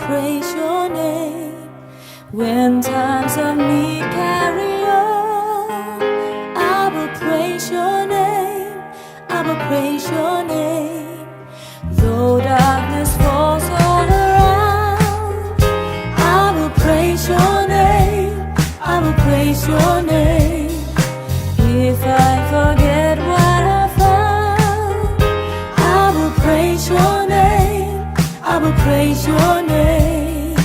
praise your name. When times of need carry on, I will praise your name. I will praise your name. Though darkness falls all around, I will praise your name. I will praise your name. If I forget what I found, I will praise your name. I will praise your name.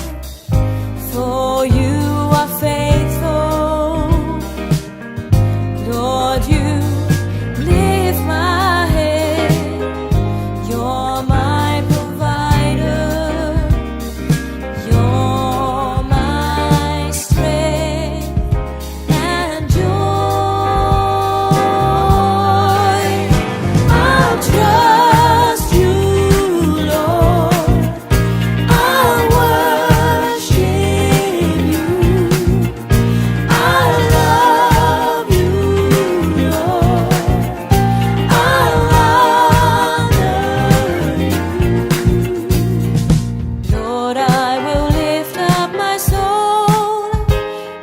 For you are faithful, Lord, you lift my head. You're my provider, you're my strength and joy. I'll trust you, Lord. I'll worship you. I love you, Lord. I honor you. Lord, I will lift up my soul.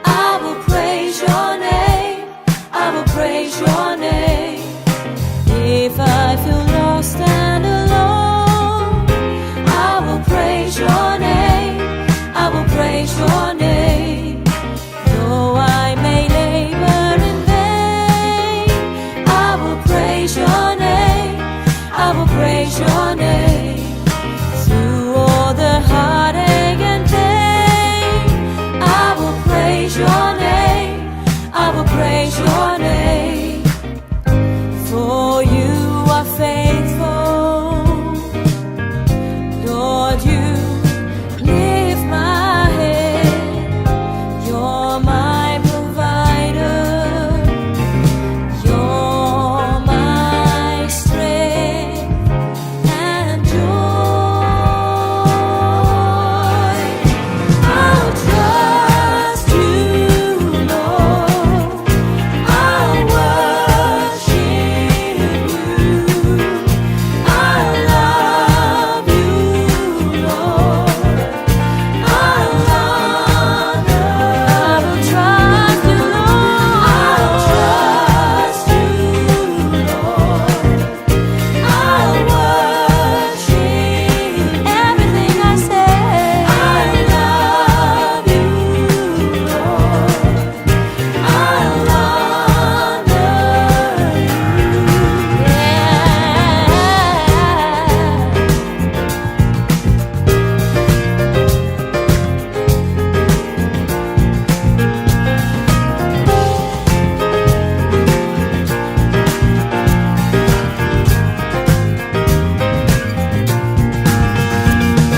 I will praise your name. I will praise your name. If I feel lost and alone, I will praise your name. I will praise your name. Though I may labor in vain, I will praise your name. I will praise your name. Through all the heartache and pain, I will praise your name. I will praise your name. For you are faithful, Lord, you lift my head. You're my provider, you're my strength and joy. I'll trust you, Lord. I'll worship you. I love you, Lord. I'll honor. I will trust you, Lord. I'll trust you, Lord. I'll worship everything I say. I love you, Lord. I'll honor you.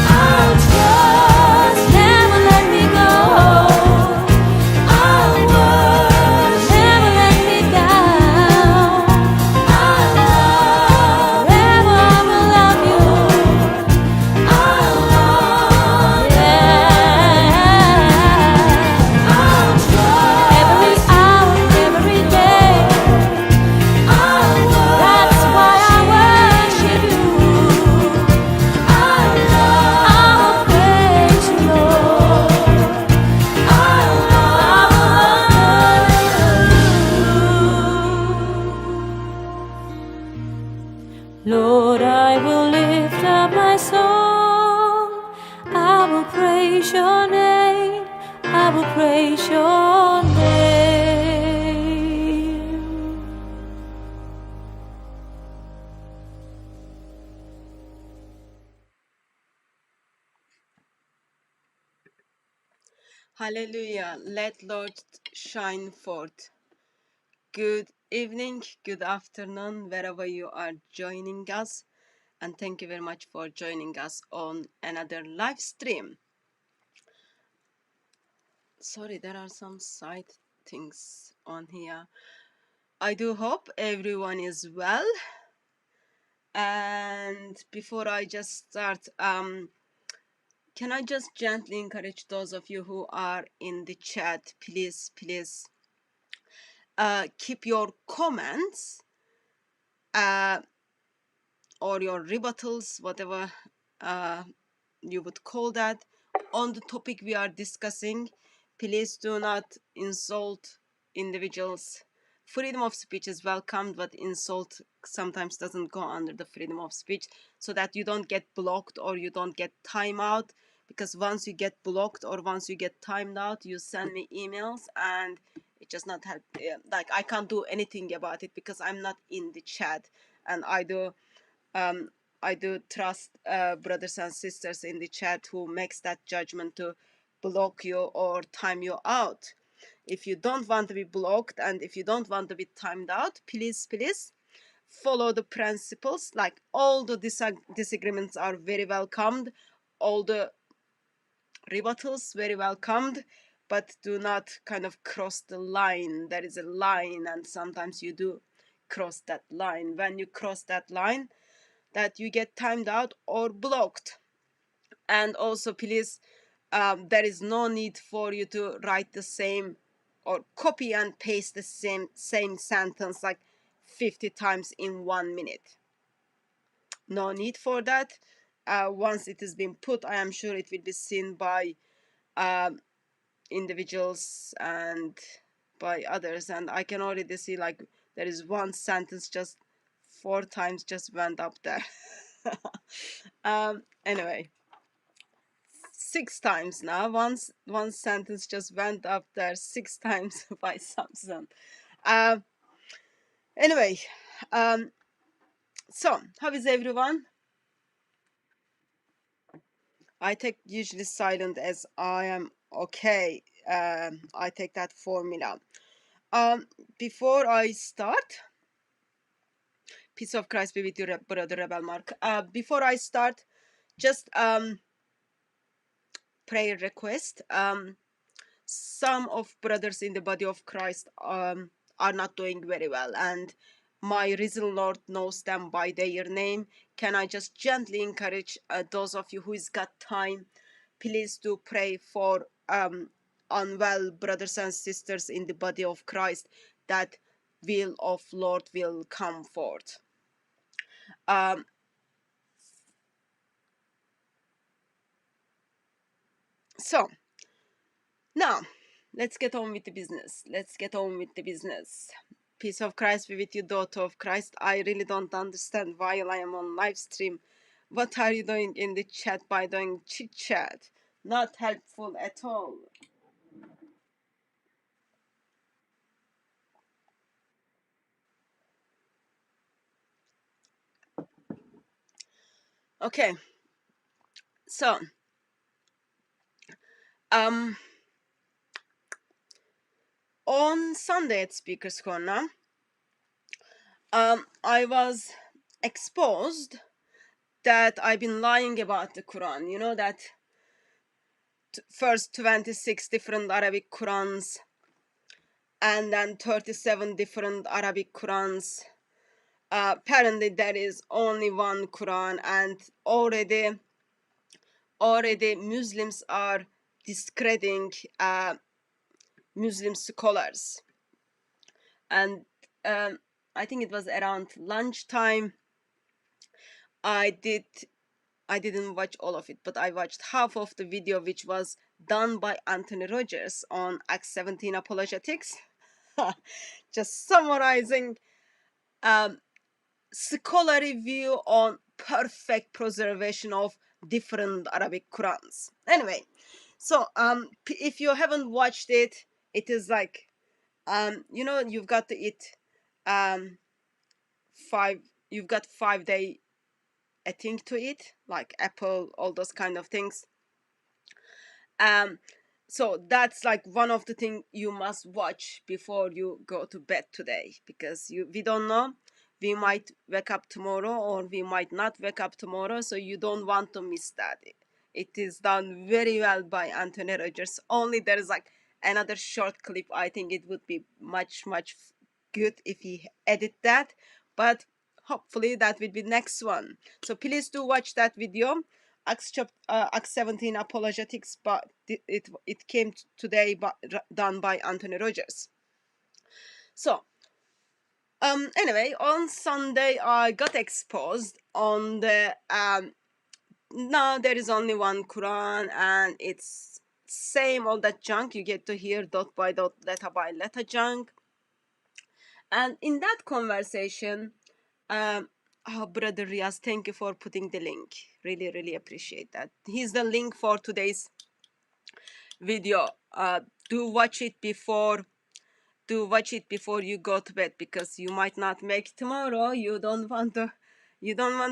I'll trust, never let me go. I'll worship, never let me down. I'll love, forever I will love you. I'll love, I'll trust every hour, every day. That's why I worship you. I will praise you, Lord. I will honor you. Lord, I will lift up my song. I will praise your name. I will praise your name. Hallelujah. Let Lord shine forth. Good evening, good afternoon, wherever you are joining us. And thank you very much for joining us on another live stream. Sorry, there are some side things on here. I do hope everyone is well. And before I just start, can I just gently encourage those of you who are in the chat, please keep your comments or your rebuttals, whatever you would call that, on the topic we are discussing, please do not insult individuals. Freedom of speech is welcomed, but insult sometimes doesn't go under the freedom of speech, so that you don't get blocked or you don't get time out. Because once you get blocked or once you get timed out, you send me emails and it just not help. Like I can't do anything about it because I'm not in the chat, and I do trust brothers and sisters in the chat who makes that judgment to block you or time you out. If you don't want to be blocked and if you don't want to be timed out, please follow the principles. Like all the disagreements are very welcomed, all the rebuttals very welcomed, but do not kind of cross the line. There is a line and sometimes you do cross that line. When you cross that line, that you get timed out or blocked. And also please, there is no need for you to write the same or copy and paste the same sentence like 50 times in 1 minute. No need for that. Once it has been put, I am sure it will be seen by individuals and by others, and I can already see like there is one sentence just 4 times just went up there. Anyway, 6 times now. One sentence just went up there 6 times by Samson. Anyway, so how is everyone? I take usually silent as I am okay. I take that formula. Before I start, peace of Christ be with you, brother Rebel Mark. Before I start, just prayer request. Some of brothers in the body of Christ are not doing very well, and my risen Lord knows them by their name. Can I just gently encourage those of you who's got time, please do pray for unwell brothers and sisters in the body of Christ, that will of Lord will come forth. So now let's get on with the business. Peace of Christ be with you, daughter of Christ. I really don't understand while I am on live stream. What are you doing in the chat by doing chit chat? Not helpful at all. Okay. So on Sunday at Speaker's Corner, I was exposed that I've been lying about the Quran. You know that first 26 different Arabic Qurans and then 37 different Arabic Qurans. Apparently there is only one Quran, and already Muslims are discrediting Muslim scholars. And I think it was around lunchtime. I didn't watch all of it, but I watched half of the video, which was done by Anthony Rogers on Acts 17 Apologetics. Just summarizing scholarly view on perfect preservation of different Arabic Qurans. Anyway, so if you haven't watched it, it is like you know, you've got to eat you've got 5-day a thing to eat, like apple, all those kind of things. So that's like one of the things you must watch before you go to bed today, because we don't know, we might wake up tomorrow or we might not wake up tomorrow, so you don't want to miss that. It is done very well by Anthony Rogers. Only there is like another short clip. I think it would be much good if he edit that, but hopefully that will be next one. So please do watch that video, Acts 17 Apologetics, but it came today done by Anthony Rogers. So anyway, on Sunday I got exposed on the now there is only one Quran, and it's same all that junk. You get to hear dot by dot, letter by letter junk. And in that conversation, brother Riaz, thank you for putting the link. Really, really appreciate that. Here's the link for today's video. Do watch it before you go to bed, because you might not make tomorrow. You don't want to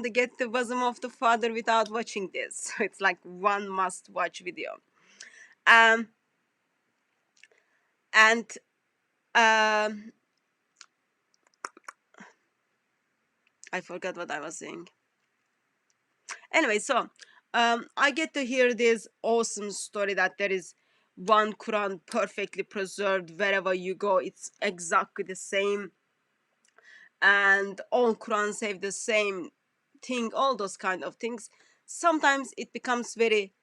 get the bosom of the Father without watching this. So it's like one must watch video. And I forgot what I was saying. Anyway, so I get to hear this awesome story that there is one Quran perfectly preserved wherever you go. It's exactly the same, and all Quran say the same thing, all those kind of things. Sometimes it becomes very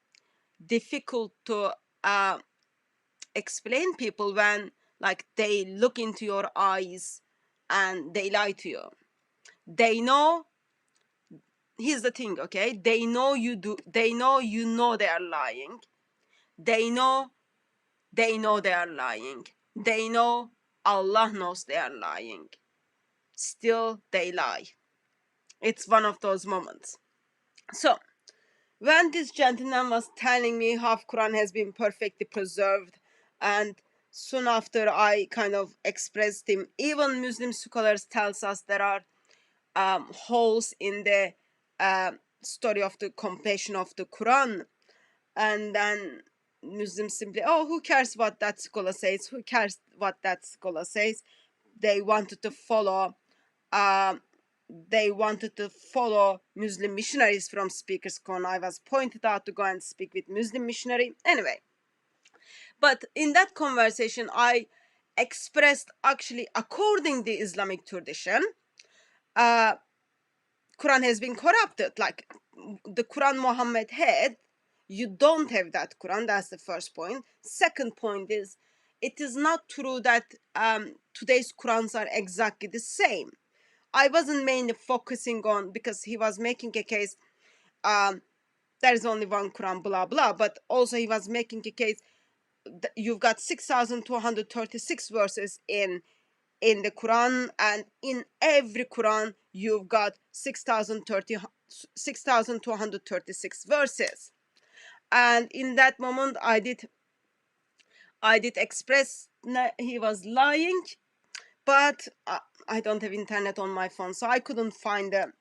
difficult to explain people when like they look into your eyes and they lie to you. They know, here's the thing, okay? They know they know they are lying. They know they are lying. They know Allah knows they are lying. Still they lie. It's one of those moments. So when this gentleman was telling me how Quran has been perfectly preserved, and soon after I kind of expressed him, even Muslim scholars tells us there are holes in the story of the completion of the Quran, and then Muslims simply, oh, who cares what that scholar says? Who cares what that scholar says? They wanted to follow. Muslim missionaries from Speaker's Corner. I was pointed out to go and speak with Muslim missionary. Anyway, but in that conversation, I expressed actually, according to the Islamic tradition, Quran has been corrupted. Like the Quran Muhammad had, you don't have that Quran. That's the first point. Second point is, it is not true that today's Qurans are exactly the same. I wasn't mainly focusing on, because he was making a case, there is only one Quran, blah, blah, but also he was making a case, you've got 6,236 verses in the Quran, and in every Quran you've got 6,236 verses. And in that moment I did express he was lying, but I don't have internet on my phone, so I couldn't find a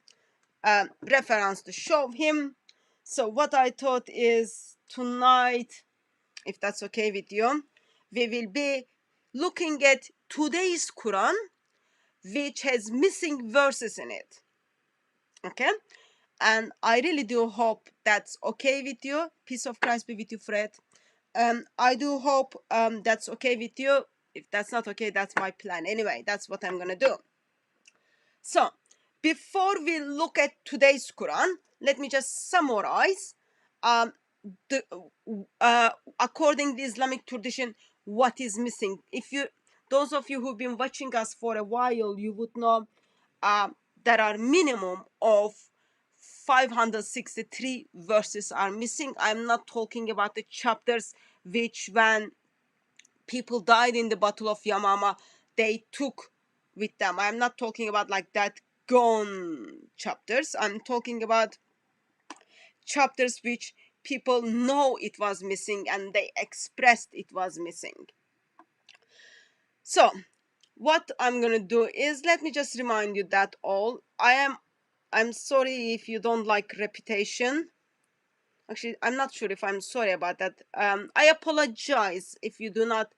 reference to show him. So what I thought is, tonight, if that's okay with you, we will be looking at today's Quran, which has missing verses in it. Okay? And I really do hope that's okay with you. Peace of Christ be with you, Fred. I do hope that's okay with you. If that's not okay, that's my plan. Anyway, that's what I'm gonna do. So, before we look at today's Quran, let me just summarize according to Islamic tradition, what is missing. Those of you who've been watching us for a while, you would know there are minimum of 563 verses are missing. I'm not talking about the chapters which, when people died in the Battle of Yamama, they took with them. I'm not talking about like that gone chapters. I'm talking about chapters which people know it was missing and they expressed it was missing. So what I'm gonna do is, let me just remind you that I'm sorry if you don't like repetition. Actually, I'm not sure if I'm sorry about that. I apologize if you do not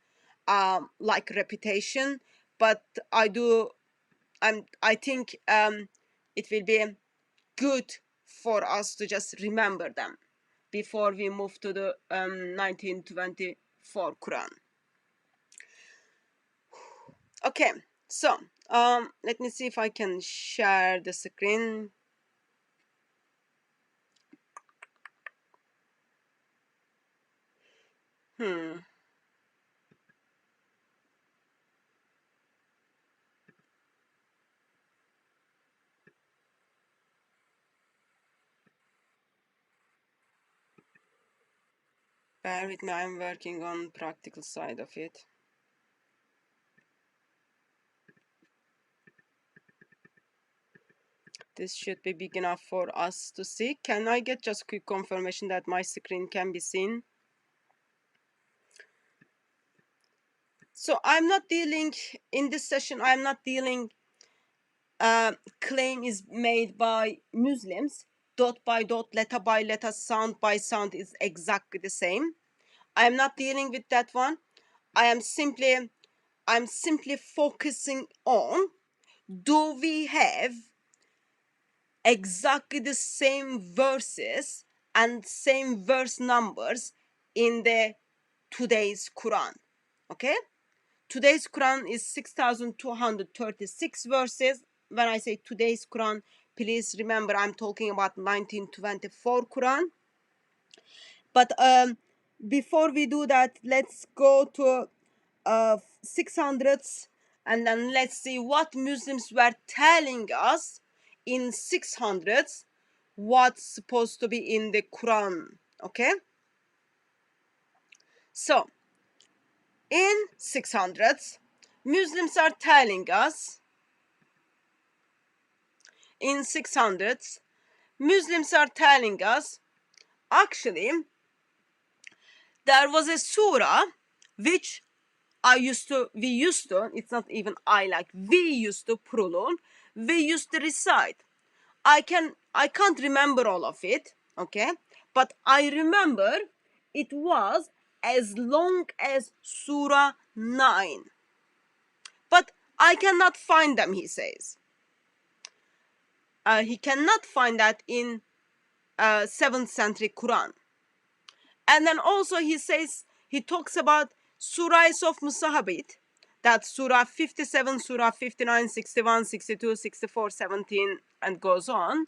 like repetition, but I think it will be good for us to just remember them before we move to the 1924 Quran. Okay, so let me see if I can share the screen. Bear with me, I'm working on practical side of it. This should be big enough for us to see. Can I get just quick confirmation that my screen can be seen? So I'm not dealing, in this session, I'm not dealing, claim is made by Muslims, dot by dot, letter by letter, sound by sound is exactly the same. I am not dealing with that one. I'm simply focusing on, do we have exactly the same verses and same verse numbers in the today's Quran? Okay, today's Quran is 6,236 verses. When I say today's Quran, please remember I'm talking about 1924 Quran. But before we do that, let's go to 600s, and then let's see what Muslims were telling us in 600s, what's supposed to be in the Quran. Okay, so in 600s, Muslims are telling us, in 600s, Muslims are telling us, actually, there was a surah which we used to, it's not even I, like we used to prolong, we used to recite. I can't remember all of it, okay? But I remember it was as long as Surah 9. But I cannot find them, he says. He cannot find that in 7th century Quran. And then also he says, he talks about surahs of Musahabit, that Surah 57, Surah 59, 61, 62, 64, 17, and goes on.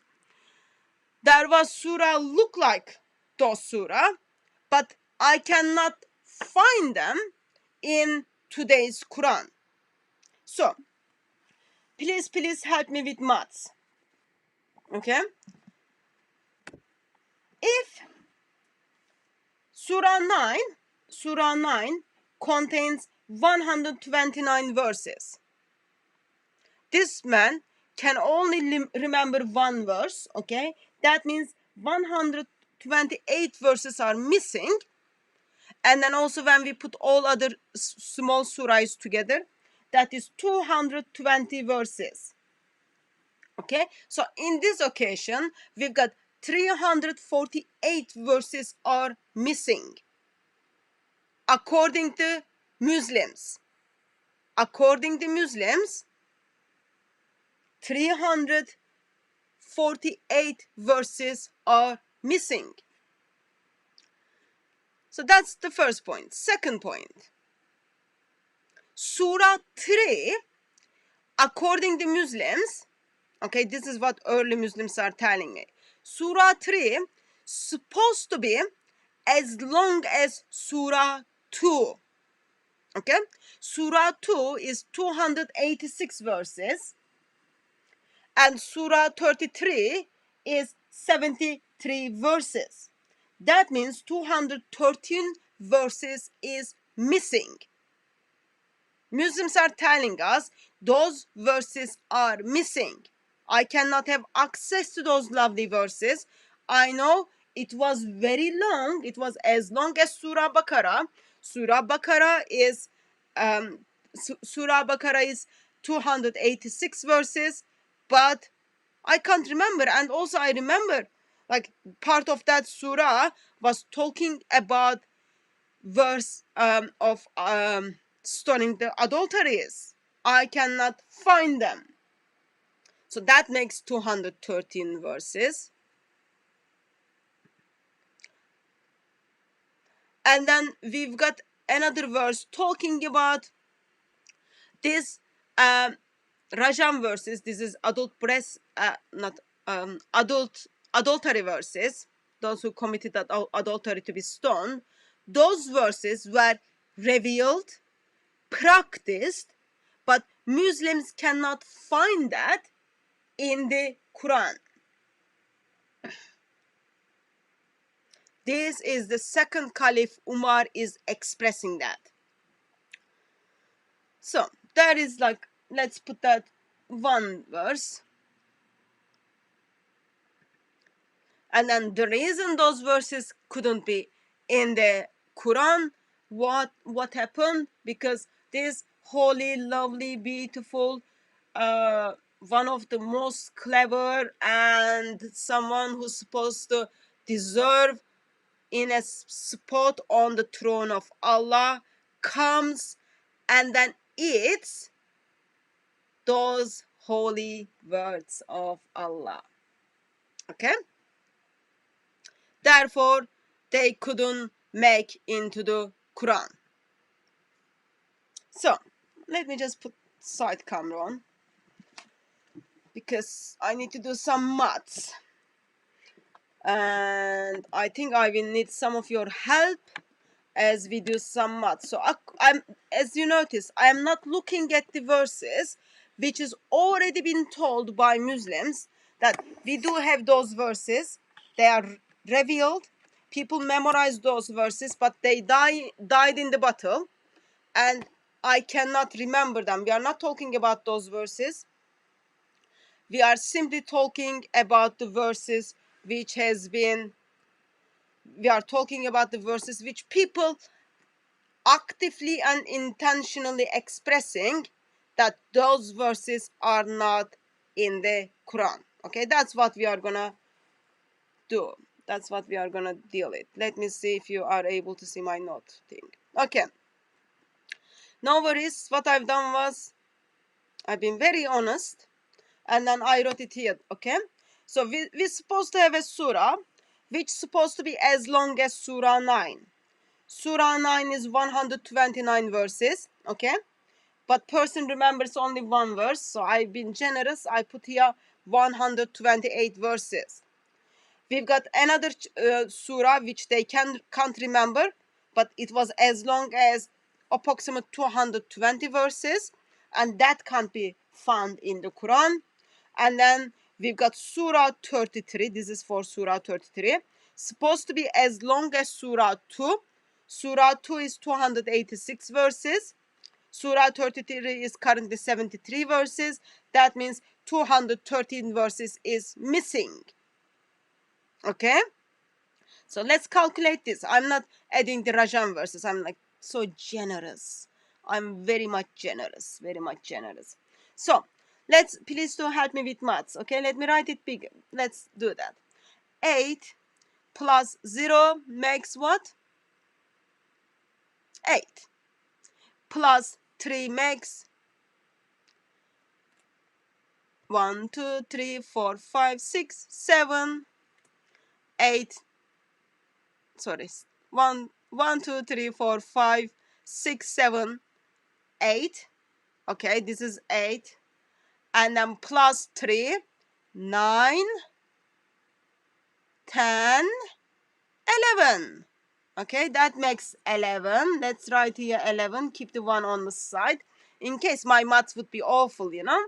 There was surah look like those surah, but I cannot find them in today's Quran. So, please help me with maths. Okay? If Surah 9 contains 129 verses, this man can only remember one verse, okay? That means 128 verses are missing. And then also when we put all other small surahs together, that is 220 verses. Okay, so in this occasion, we've got 348 verses are missing, according to Muslims. According to Muslims, 348 verses are missing. So that's the first point. Second point, Surah 3, according to Muslims, okay, this is what early Muslims are telling me. Surah 3 supposed to be as long as Surah 2. Okay, Surah 2 is 286 verses, and Surah 33 is 73 verses. That means 213 verses is missing. Muslims are telling us those verses are missing. I cannot have access to those lovely verses. I know it was very long. It was as long as Surah Baqarah. Surah Baqarah is 286 verses, but I can't remember. And also I remember, like, part of that surah was talking about verse of stoning the adulteries. I cannot find them. So that makes 213 verses. And then we've got another verse talking about this Rajam verses. This is adultery verses. Those who committed adultery to be stoned. Those verses were revealed, practiced, but Muslims cannot find that in the Quran. This is the second Caliph Umar is expressing that. So that is like, let's put that one verse. And then the reason those verses couldn't be in the Quran, what happened? Because this holy, lovely, beautiful, one of the most clever and someone who's supposed to deserve in a spot on the throne of Allah comes and then eats those holy words of Allah. Okay? Therefore, they couldn't make into the Quran. So, let me just put side camera on because I need to do some maths. And I think I will need some of your help as we do some maths. So, I'm, as you notice, I am not looking at the verses which is already been told by Muslims that we do have those verses. They are revealed. People memorize those verses, but they died in the battle, and I cannot remember them. We are not talking about those verses. We are simply talking about the verses which has been. We are talking about the verses which people actively and intentionally expressing that those verses are not in the Quran. Okay, that's what we are gonna do. That's what we are gonna deal with. Let me see if you are able to see my note thing. Okay. No worries. What I've done was I've been very honest, and then I wrote it here. Okay. So we're supposed to have a surah which is supposed to be as long as Surah 9. Surah 9 is 129 verses. Okay. But person remembers only one verse, so I've been generous. I put here 128 verses. We've got another surah which they can't remember, but it was as long as approximately 220 verses, and that can't be found in the Quran. And then we've got Surah 33. This is for Surah 33. Supposed to be as long as Surah 2. Surah 2 is 286 verses. Surah 33 is currently 73 verses. That means 213 verses is missing. Okay? So let's calculate this. I'm not adding the Rajan verses. I'm like so generous. I'm very much generous. Very much generous. So let's, please do help me with maths. Okay? Let me write it bigger. Let's do that. 8 plus 0 makes what? 8. Plus 3 makes 1, 2, 3, 4, 5, 6, 7, 8. Sorry. 1, 2, 3, 4, 5, 6, 7, 8. Okay, this is 8. And then plus 3, 9, 10, 11. Okay, that makes 11. Let's write here 11. Keep the 1 on the side in case my maths would be awful, you know.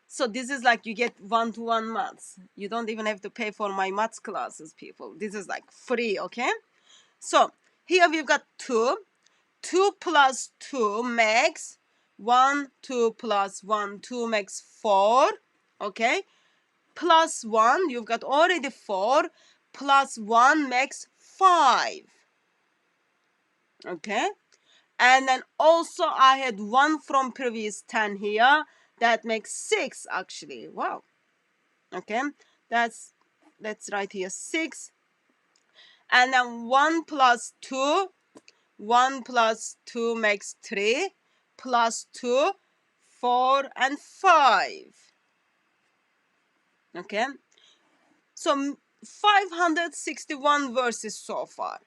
So this is like you get 1-to-1 maths. You don't even have to pay for my maths classes, people. This is like free, okay? So here we've got 2. 2 plus 2 makes 1. 2 plus 1, 2 makes 4. Okay? Plus 1, you've got already 4. Plus 1 makes 5. Okay? And then also I had 1 from previous 10 here. That makes 6 actually. Wow. Okay? Let's write here 6. And then 1 plus 2. 1 plus 2 makes 3. Plus 2, 4, and 5. Okay? So 561 verses so far.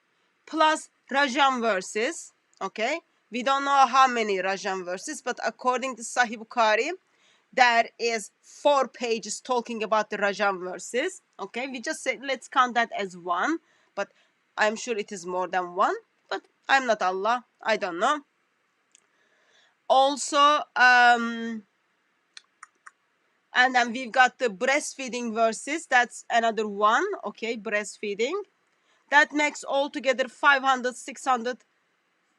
Plus Rajan verses. Okay? We don't know how many Rajan verses, but according to Sahih Bukhari, there is 4 pages talking about the Rajan verses. Okay? We just say, let's count that as 1. But I'm sure it is more than 1. But I'm not Allah. I don't know. Also, and then we've got the breastfeeding verses. That's another 1. Okay, breastfeeding. That makes altogether 500, 600,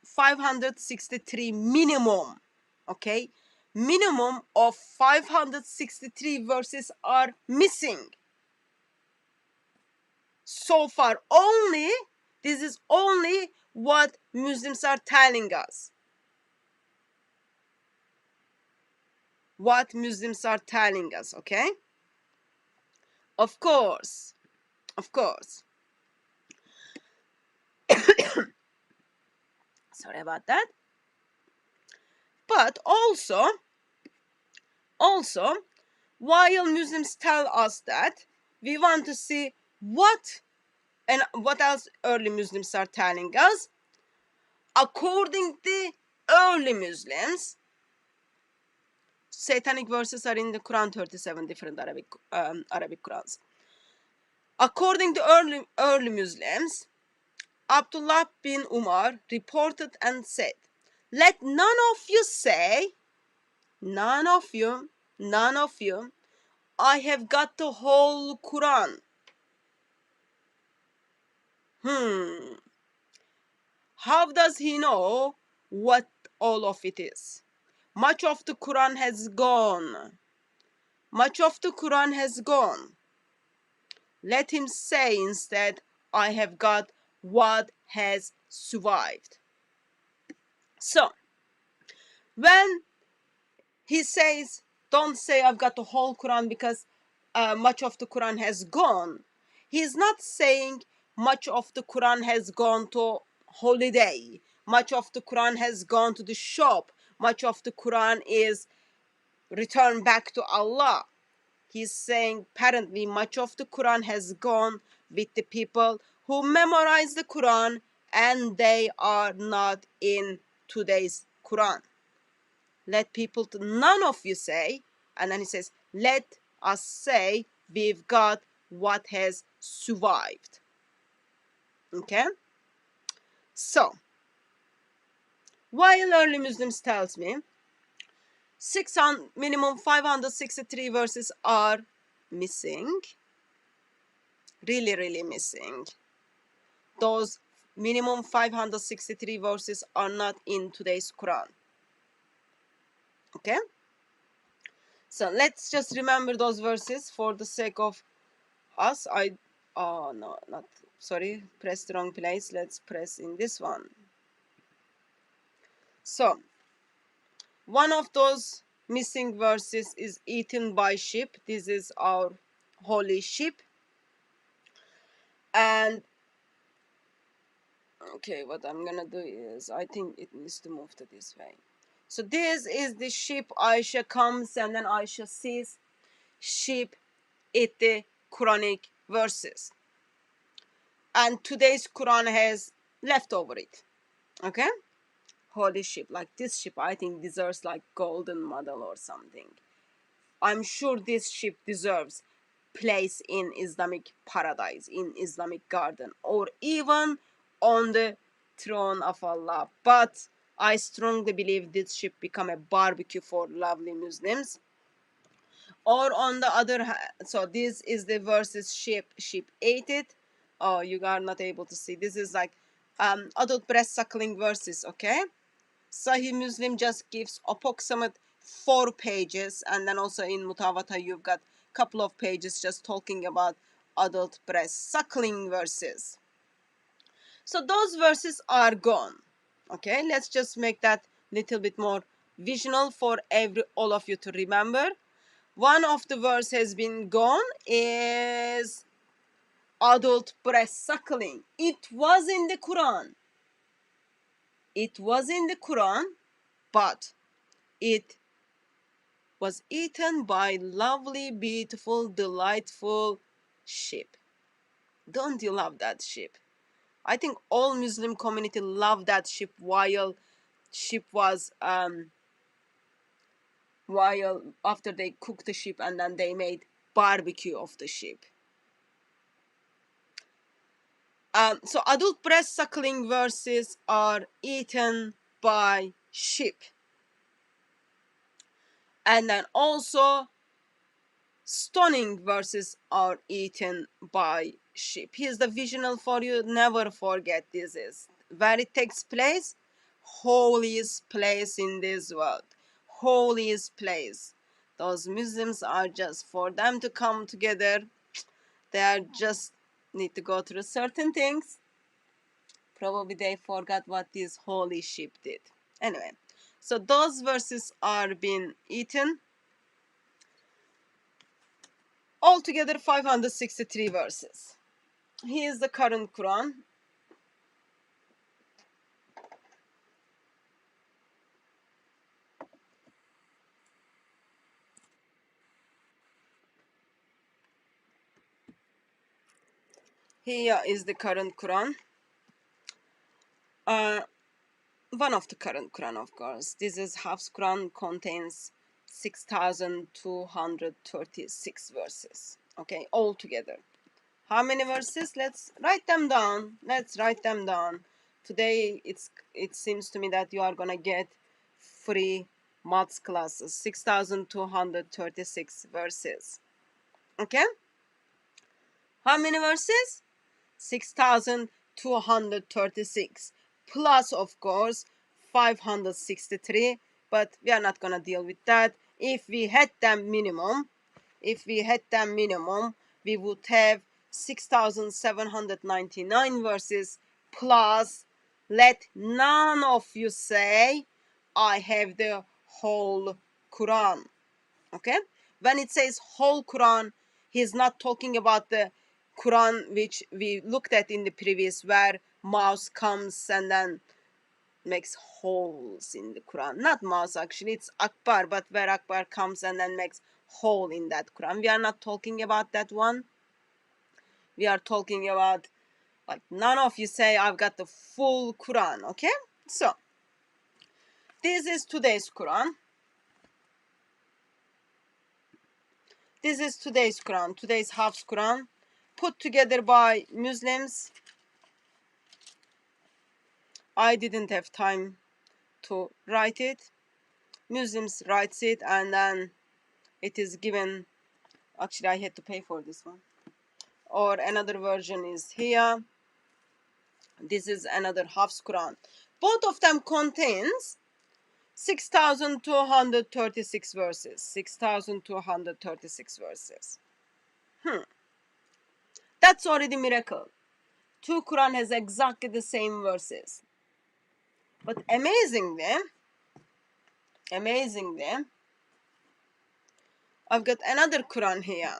563 minimum. Okay, minimum of 563 verses are missing so far. Only this is only what Muslims are telling us. What Muslims are telling us, okay? Of course, of course. Sorry about that. But also, while Muslims tell us that, we want to see what else early Muslims are telling us. According to early Muslims, satanic verses are in the Quran, 37 different Arabic Qurans. According to early Muslims, Abdullah bin Umar reported and said, "Let none of you say, none of you, I have got the whole Quran." How does he know what all of it is? Much of the Quran has gone. Much of the Quran has gone. Let him say instead, I have got what has survived. So, when he says, don't say I've got the whole Quran because much of the Quran has gone, he's not saying much of the Quran has gone to holiday, much of the Quran has gone to the shop, much of the Quran is returned back to Allah. He's saying apparently much of the Quran has gone with the people who memorize the Quran and they are not in today's Quran. Let people, none of you say, and then he says, let us say we've got what has survived. Okay? So, while early Muslims tells me, minimum 563 verses are missing, really missing. Those minimum 563 verses are not in today's Quran. Okay? So let's just remember those verses for the sake of us. Press the wrong place. Let's press in this one. So, one of those missing verses is eaten by sheep. This is our holy sheep. And okay, what I'm gonna do is, I think it needs to move to this way. So this is the sheep. Aisha comes and then Aisha sees sheep eat the Quranic verses. And today's Quran has left over it. Okay? Holy sheep. Like this sheep, I think deserves like golden medal or something. I'm sure this sheep deserves place in Islamic paradise, in Islamic garden, or even on the throne of Allah. But I strongly believe this sheep become a barbecue for lovely Muslims. Or on the other hand, so this is the verses sheep ate it. Oh, you are not able to see. This is like adult breast suckling verses, okay? Sahih Muslim just gives approximate 4 pages, and then also in Mutawata you've got a couple of pages just talking about adult breast suckling verses. So those verses are gone. Okay, let's just make that little bit more visual for all of you to remember. One of the verse has been gone is adult breast suckling. It was in the Quran. It was in the Quran, but it was eaten by lovely, beautiful, delightful sheep. Don't you love that sheep? I think all Muslim community love that sheep while sheep was while after they cooked the sheep and then they made barbecue of the sheep. So adult breast suckling verses are eaten by sheep. And then also stoning verses are eaten by ship. Here's the visual for you. Never forget this is where it takes place. Holiest place in this world. Holiest place. Those Muslims are just for them to come together. They are just need to go through certain things. Probably they forgot what this holy ship did. Anyway, so those verses are being eaten. Altogether 563 verses. Here is the current Quran. Here is the current Quran. One of the current Quran, of course. This is Hafs Quran, contains 6,236 verses. Okay, all together. How many verses? Let's write them down. Let's write them down. Today, it seems to me that you are gonna get free maths classes. 6,236 verses. Okay? How many verses? 6,236 plus, of course, 563, but we are not gonna deal with that. If we had them minimum, we would have 6,799 verses plus. Let none of you say I have the whole Quran. Okay? When it says whole Quran, he's not talking about the Quran which we looked at in the previous, where mouse comes and then makes holes in the Quran. Not mouse, actually, it's Akbar, but where Akbar comes and then makes hole in that Quran. We are not talking about that one. We are talking about, like, none of you say I've got the full Quran. Okay? So this is today's Quran. This is today's Quran, today's Hafs Quran, put together by Muslims. I didn't have time to write it. Muslims writes it and then it is given. Actually, I had to pay for this one. Or another version is here. This is another Hafs Quran. Both of them contains 6,236 verses. 6,236 verses. That's already miracle. Two Quran has exactly the same verses. But amazingly, I've got another Quran here.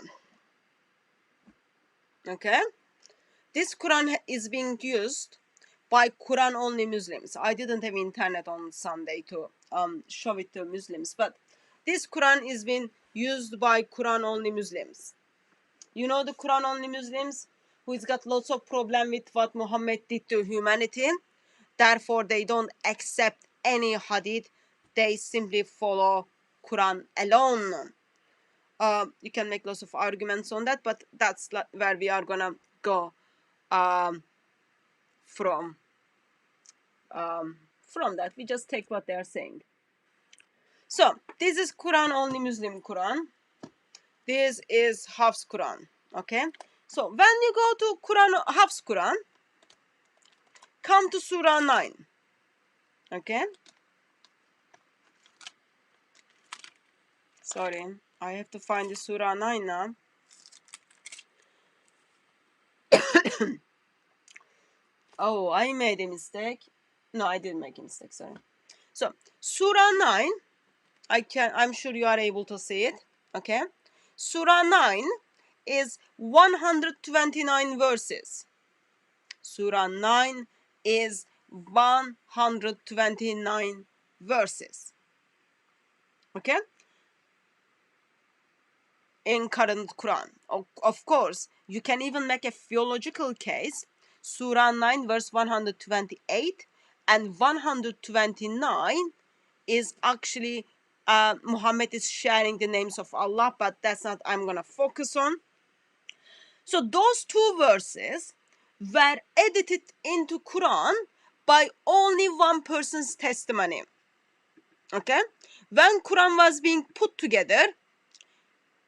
Okay? This Quran is being used by Quran only Muslims. I didn't have internet on Sunday to show it to Muslims, but this Quran is being used by Quran only Muslims. You know the Quran only Muslims who's got lots of problem with what Muhammad did to humanity. Therefore, they don't accept any hadith. They simply follow Quran alone. You can make lots of arguments on that, but that's where we are gonna go from that. We just take what they are saying. So this is Quran only Muslim Quran. This is Hafs Quran. Okay. So when you go to Quran Hafs Quran, come to Surah 9. Okay. Sorry, I have to find the Surah 9 now. Oh, I made a mistake. No, I didn't make a mistake, sorry. So, Surah 9, I'm sure you are able to see it. Okay. Surah 9 is 129 verses. Surah 9 is 129 verses. Okay? In current Quran. Of course, you can even make a theological case. Surah 9 verse 128 and 129 is actually Muhammad is sharing the names of Allah, but that's not I'm gonna focus on. So those two verses were edited into Quran by only one person's testimony. Okay? When Quran was being put together,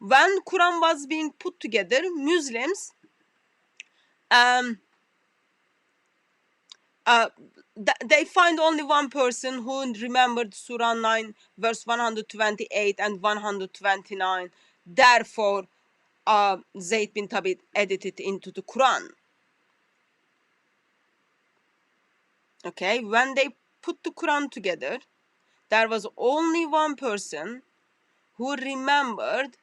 Muslims um, they find only one person who remembered Surah 9, verse 128 and 129. Therefore, Zayd bin Thabit edited into the Quran. Okay, when they put the Quran together, there was only one person who remembered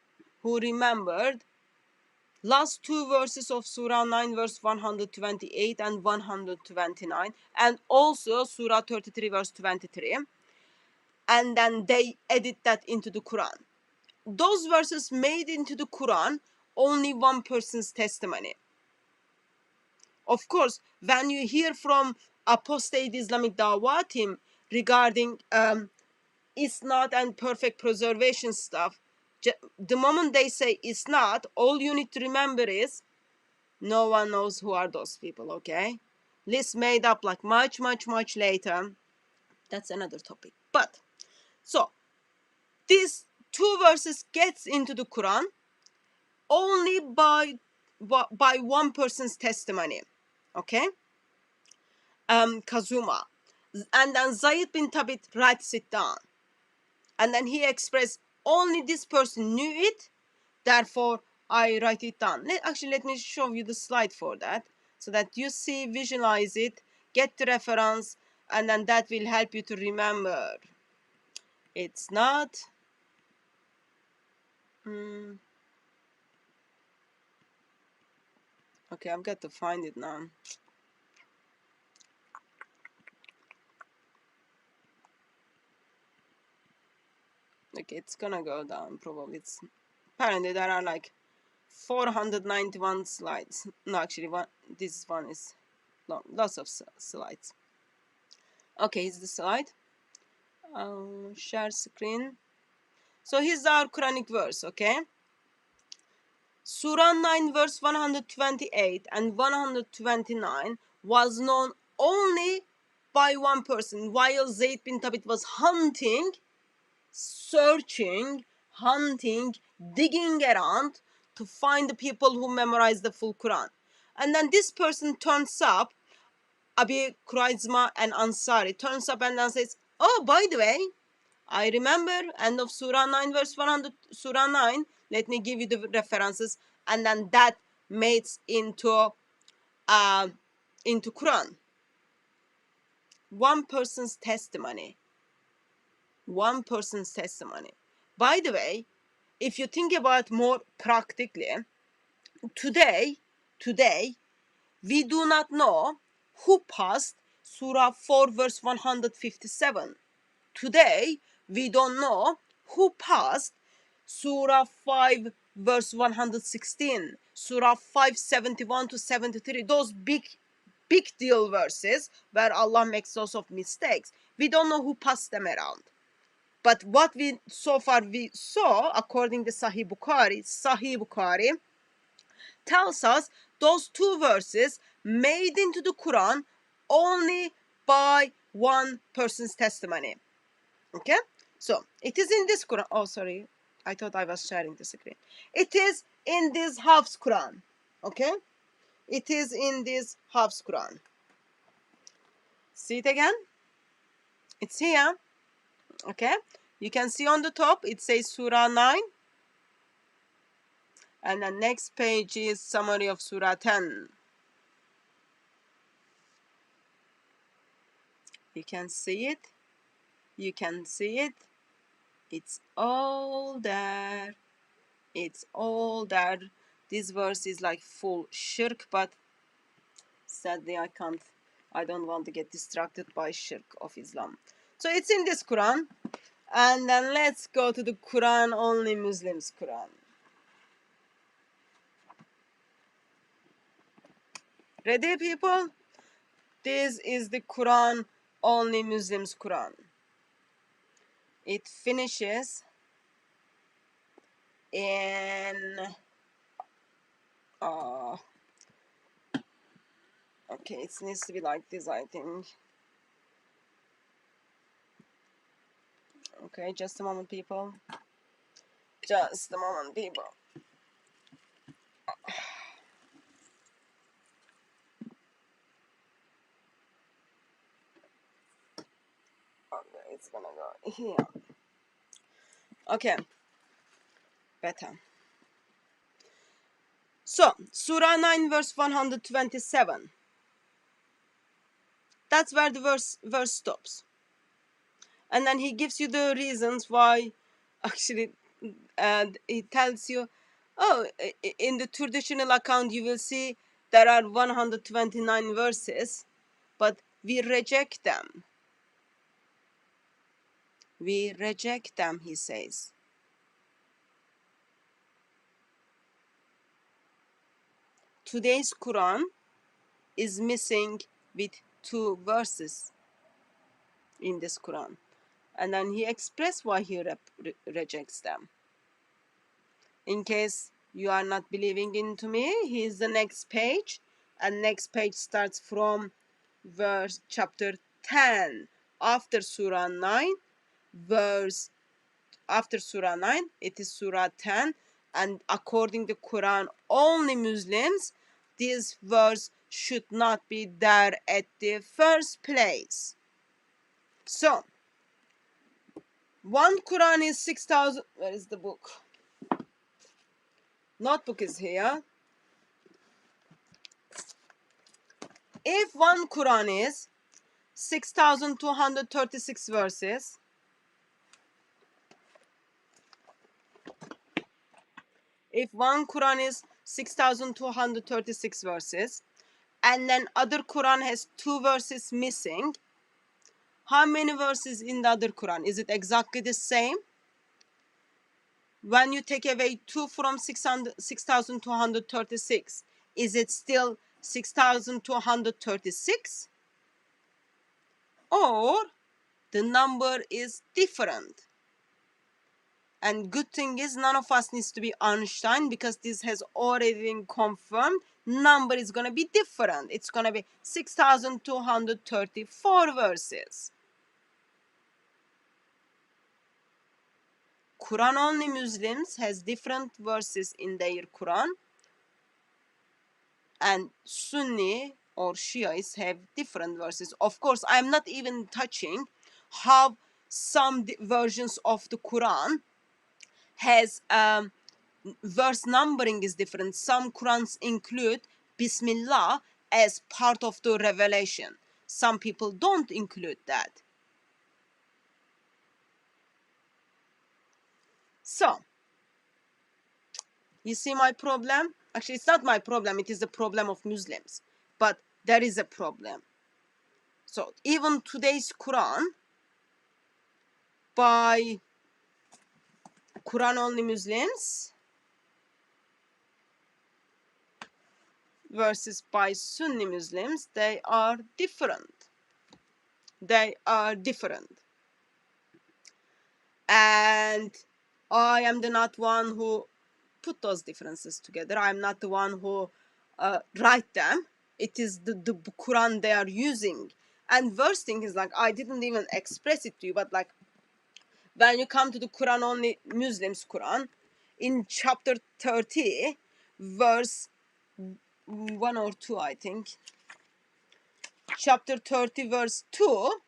last two verses of Surah 9, verse 128 and 129, and also Surah 33, verse 23, and then they edit that into the Quran. Those verses made into the Quran only one person's testimony. Of course, when you hear from apostate Islamic Dawah team regarding isnad and perfect preservation stuff, the moment they say isnad, all you need to remember is no one knows who are those people, okay? List made up like much later. That's another topic. But, so, these two verses gets into the Quran only by one person's testimony, okay? Kazuma. And then Zayd bin Thabit writes it down. And then he expressed, only this person knew it, therefore I write it down. Let me show you the slide for that, so that you see, visualize it, get the reference, and then that will help you to remember. It's not... Okay, I've got to find it now. Okay, it's gonna go down probably. It's apparently there are like 491 slides. No, actually, this one is long. Lots of slides. Okay, here's the slide. Share screen. So here's our Quranic verse, okay? Surah 9 verse 128 and 129 was known only by one person while Zayd bin Thabit was hunting, searching, digging around to find the people who memorized the full Quran. And then this person turns up, Abi Khuraizma and Ansari turns up and then says, oh, by the way, I remember end of Surah 9 verse 100, Surah 9, let me give you the references, and then that makes into Quran. One person's testimony. By the way, if you think about more practically, today we do not know who passed Surah 4 verse 157. Today we don't know who passed Surah 5 verse 116, Surah 571 to 73, those big deal verses where Allah makes lots of mistakes. We don't know who passed them around. But what we saw, according to Sahih Bukhari tells us those two verses made into the Quran only by one person's testimony. Okay? So, it is in this Quran. Oh, sorry. I thought I was sharing the screen. It is in this Hafs Quran. Okay? It is in this Hafs Quran. See it again? It's here. Okay? You can see on the top, it says Surah 9. And the next page is summary of Surah 10. You can see it. It's all there. This verse is like full shirk, but sadly I don't want to get distracted by shirk of Islam. So it's in this Quran. And then let's go to the Quran only Muslims Quran. Ready, people? This is the Quran only Muslims Quran. It finishes in okay, it needs to be like this, I think. Okay, just a moment, people. It's gonna go here. Okay, better. So, Surah 9 verse 127. That's where the verse stops. And then he gives you the reasons why, actually, and he tells you, oh, in the traditional account you will see there are 129 verses, but we reject them. We reject them, he says. Today's Quran is missing with 2 verses in this Quran. And then he expressed why he rejects them. In case you are not believing into me, here's the next page. And next page starts from verse chapter 10 after Surah 9. Verse after Surah 9, it is Surah 10. And according to Quran, only Muslims, this verse should not be there at the first place. So, one Quran is 6,000. Where is the book? Notebook is here. If one Quran is 6,236 verses, if one Quran is 6,236 verses, and then other Quran has 2 verses missing, how many verses in the other Quran? Is it exactly the same? When you take away 2 from 6,236, is it still 6,236? Or the number is different? And good thing is none of us needs to be Einstein, because this has already been confirmed. Number is going to be different. It's going to be 6,234 verses. Quran only Muslims has different verses in their Quran, and Sunni or Shiites have different verses. Of course, I'm not even touching how some versions of the Quran has verse numbering is different. Some Qurans include Bismillah as part of the revelation. Some people don't include that. So, you see my problem? Actually, it's not my problem. It is the problem of Muslims. But there is a problem. So, even today's Quran, by Quran only Muslims versus by Sunni Muslims, they are different. They are different. And I am not one who put those differences together. I'm not the one who write them. It is the Quran they are using. And worst thing is, like, I didn't even express it to you, but like when you come to the Quran only Muslims Quran, in chapter 30, verse 1 or 2, I think. Chapter 30, verse 2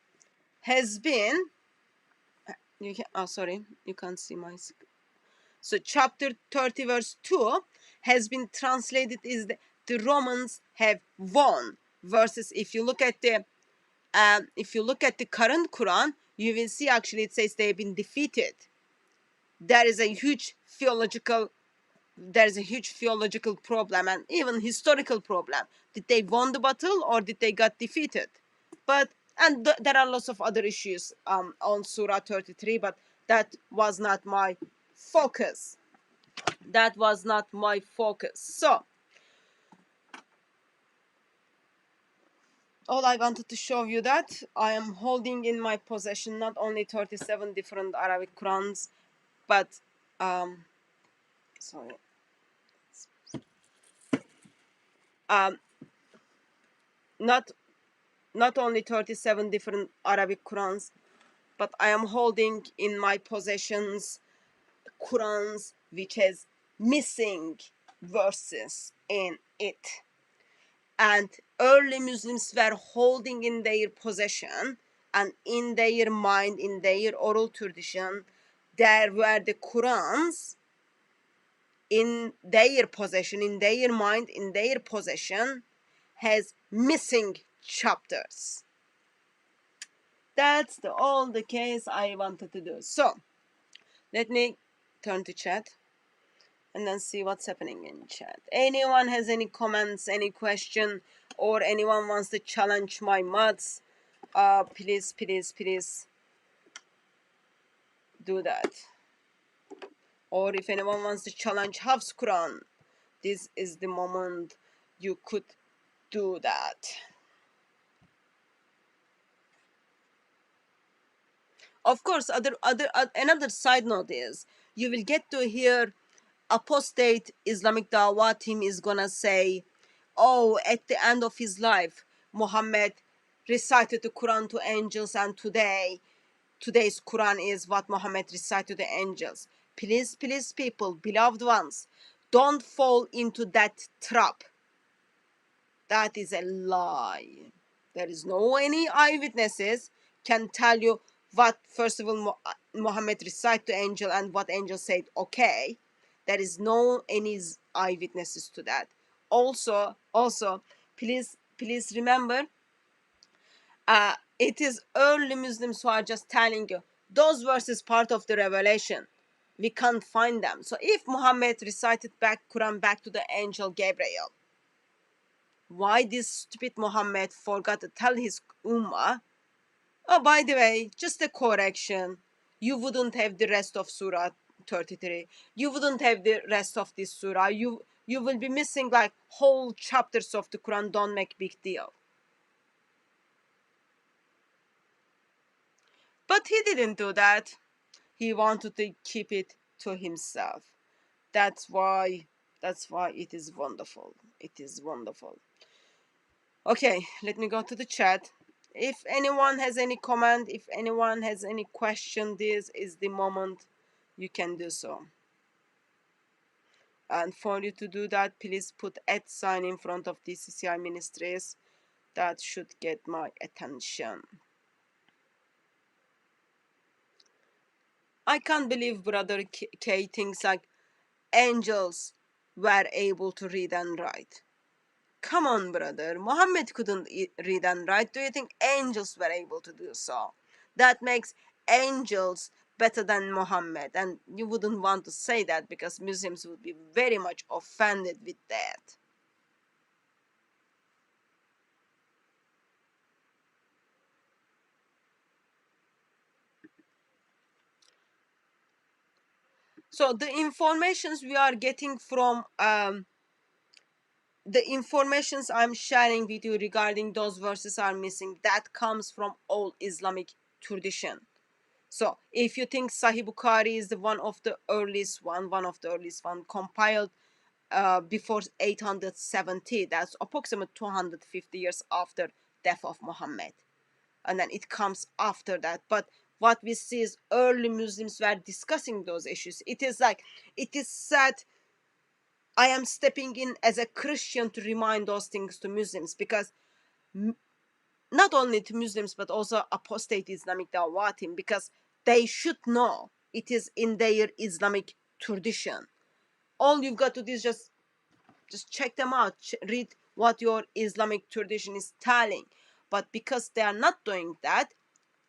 has been, you can, oh, sorry, you can't see my screen. So chapter 30 verse 2 has been translated as the Romans have won, versus if you look at the current Quran, you will see actually it says they have been defeated. There is a huge theological problem, and even historical problem. Did they won the battle or did they got defeated? But there are lots of other issues on Surah 33, but that was not my focus. That was not my focus. So, all I wanted to show you that I am holding in my possession not only 37 different Arabic Qurans, but sorry. Not only 37 different Arabic Qurans, but I am holding in my possessions Qurans which has missing verses in it. And early Muslims were holding in their possession and in their mind, in their oral tradition, there were the Qurans in their possession, in their mind, in their possession, has missing chapters. That's all the case I wanted to do. So let me turn to chat and then see what's happening in chat. Anyone has any comments, any question, or anyone wants to challenge my maths, please do that. Or if anyone wants to challenge Hafs Quran, this is the moment you could do that. Of course, another side note is you will get to hear apostate Islamic Dawah team is gonna say, oh, at the end of his life, Muhammad recited the Quran to angels, and today's Quran is what Muhammad recited to the angels. Please, people, beloved ones, don't fall into that trap. That is a lie. There is no any eyewitnesses can tell you what, first of all, Muhammad recited to angel and what angel said, okay. There is no any eyewitnesses to that. Also, please remember, it is early Muslims who are just telling you those verses part of the revelation. We can't find them. So if Muhammad recited back Quran back to the angel Gabriel, why this stupid Muhammad forgot to tell his ummah, oh, by the way, just a correction, you wouldn't have the rest of Surah 33. You wouldn't have the rest of this surah. You will be missing like whole chapters of the Quran. Don't make big deal. But he didn't do that. He wanted to keep it to himself. That's why it is wonderful. It is wonderful. Okay, let me go to the chat. If anyone has any comment, if anyone has any question, this is the moment you can do so. And for you to do that, please put @ in front of DCCI Ministries. That should get my attention. I can't believe Brother K thinks like angels were able to read and write. Come on, brother. Muhammad couldn't read and write. Do you think angels were able to do so? That makes angels better than Muhammad. And you wouldn't want to say that because Muslims would be very much offended with that. So the informations we are getting from the informations I'm sharing with you regarding those verses are missing, that comes from all Islamic tradition. So if you think Sahih Bukhari is the one of the earliest one compiled before 870, that's approximately 250 years after death of Muhammad, and then it comes after that. But what we see is early Muslims were discussing those issues. It is said, I am stepping in as a Christian to remind those things to Muslims, because not only to Muslims but also apostate Islamic Dawah team, because they should know it is in their Islamic tradition. All you've got to do is just check them out, read what your Islamic tradition is telling. But because they are not doing that,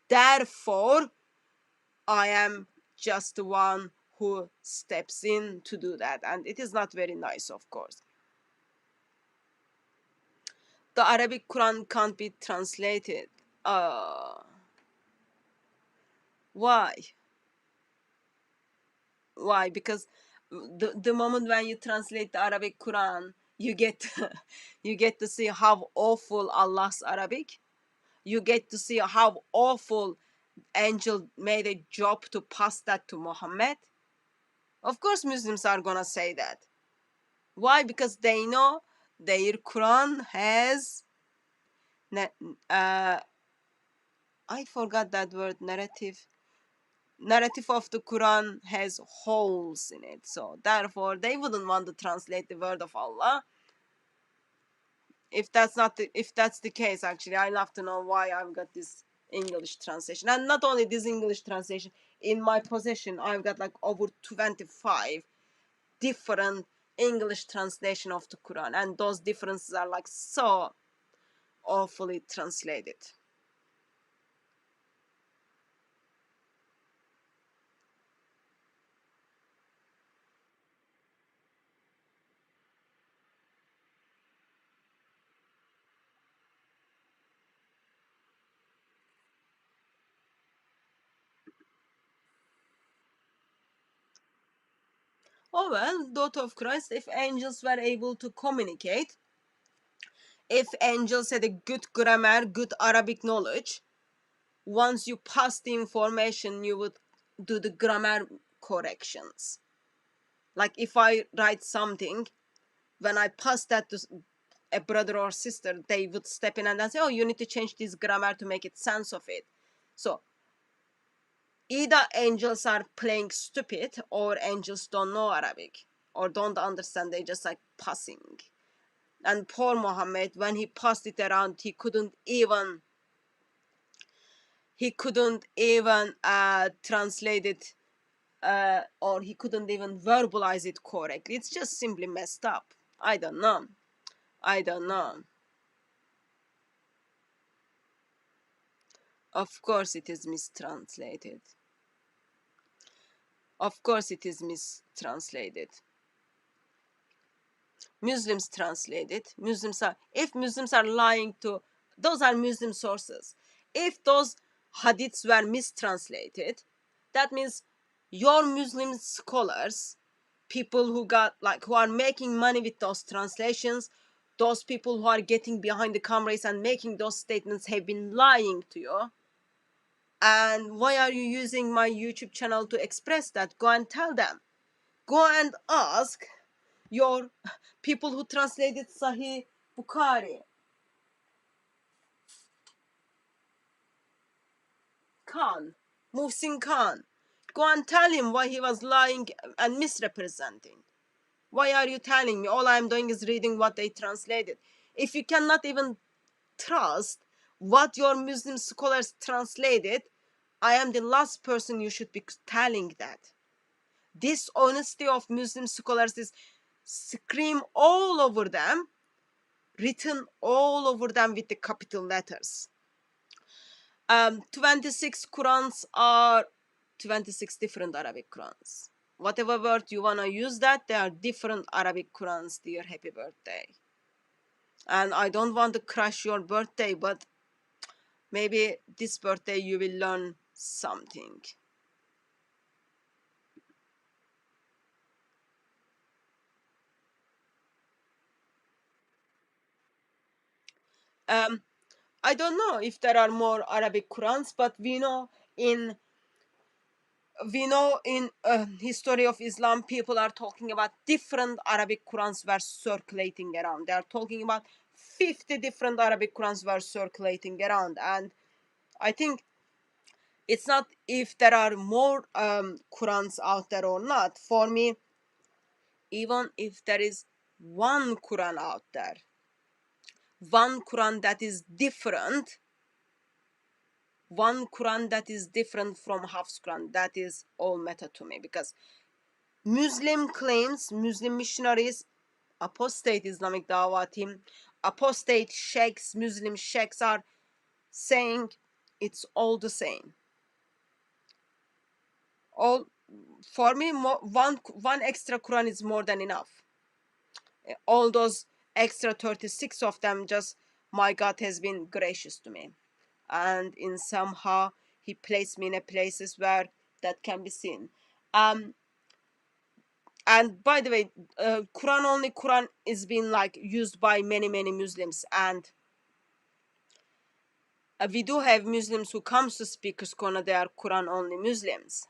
therefore I am just the one who steps in to do that, and it is not very nice, of course. The Arabic Quran can't be translated. Why? Why? Because the moment when you translate the Arabic Quran, you get you get to see how awful Allah's Arabic. You get to see how awful angel made a job to pass that to Muhammad. Of course Muslims are gonna say that. Why? Because they know their Quran has I forgot that word, narrative of the Quran has holes in it. So therefore they wouldn't want to translate the word of Allah. If that's the case, actually, I'd love to know why I've got this English translation. And not only this English translation, in my possession, I've got like over 25 different English translation of the Quran, and those differences are like so awfully translated. Oh well, daughter of Christ, if angels were able to communicate, if angels had a good grammar, good Arabic knowledge, once you pass the information, you would do the grammar corrections. Like if I write something, when I pass that to a brother or sister, they would step in and say, oh, you need to change this grammar to make it sense of it. So either angels are playing stupid or angels don't know Arabic or don't understand, they just like passing. And poor Muhammad, when he passed it around, he couldn't even translate it, or he couldn't even verbalize it correctly. It's just simply messed up. I don't know. Of course it is mistranslated. Of course it is mistranslated. Muslims translate it. If Muslims are lying to, those are Muslim sources. If those hadiths were mistranslated, that means your Muslim scholars, people who are making money with those translations, those people who are getting behind the cameras and making those statements have been lying to you. And why are you using my YouTube channel to express that? Go and tell them. Go and ask your people who translated Sahih Bukhari. Khan, Muhsin Khan. Go and tell him why he was lying and misrepresenting. Why are you telling me? All I'm doing is reading what they translated. If you cannot even trust what your Muslim scholars translated, I am the last person you should be telling that. This honesty of Muslim scholars is scream all over them, written all over them with the capital letters. 26 Qurans are 26 different Arabic Qurans. Whatever word you want to use that, there are different Arabic Qurans, dear happy birthday. And I don't want to crush your birthday, but maybe this birthday you will learn something. I don't know if there are more Arabic Qurans, but we know in history of Islam, people are talking about different Arabic Qurans were circulating around. They are talking about 50 different Arabic Qurans were circulating around. And I think it's not if there are more Qurans out there or not. For me, even if there is one Quran out there, one Quran that is different, one Quran that is different from Hafs Quran, that is all matter to me, because Muslim claims, Muslim missionaries, apostate Islamic Dawah team, apostate sheikhs, Muslim sheikhs are saying it's all the same. All for me, one extra Quran is more than enough. All those extra 36 of them, just my God has been gracious to me, and in somehow He placed me in a places where that can be seen. And by the way, Quran is being like used by many Muslims, and we do have Muslims who comes to Speakers Corner. They are Quran only Muslims.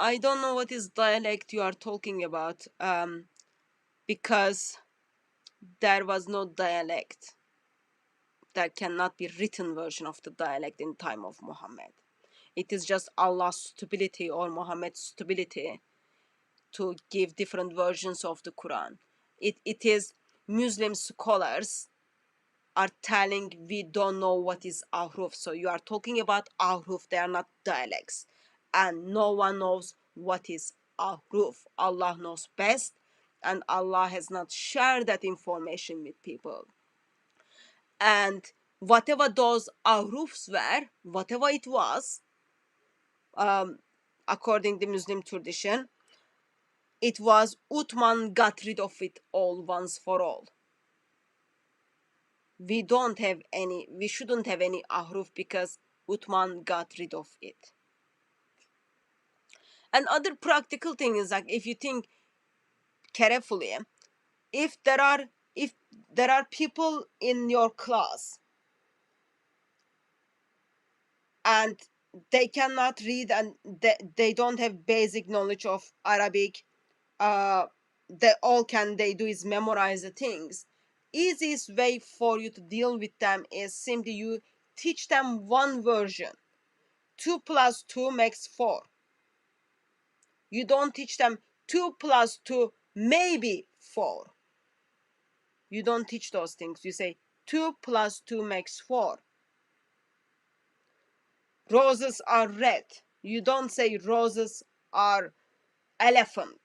I don't know what is dialect you are talking about, because there was no dialect. There cannot be written version of the dialect in time of Muhammad. It is just Allah's stability or Muhammad's stability to give different versions of the Quran. It is Muslim scholars are telling we don't know what is ahruf. So you are talking about ahruf, they are not dialects. And no one knows what is ahruf. Allah knows best, and Allah has not shared that information with people. And whatever those ahrufs were, whatever it was, according to Muslim tradition, it was Uthman got rid of it all once for all. We shouldn't have any ahruf because Uthman got rid of it. And other practical thing is, like, if you think carefully, if there are people in your class and they cannot read and they don't have basic knowledge of Arabic, they do is memorize the things. Easiest way for you to deal with them is simply you teach them one version. 2 plus 2 makes 4. You don't teach them 2 plus 2 maybe 4. You don't teach those things. You say 2 plus 2 makes 4. Roses are red. You don't say roses are elephant.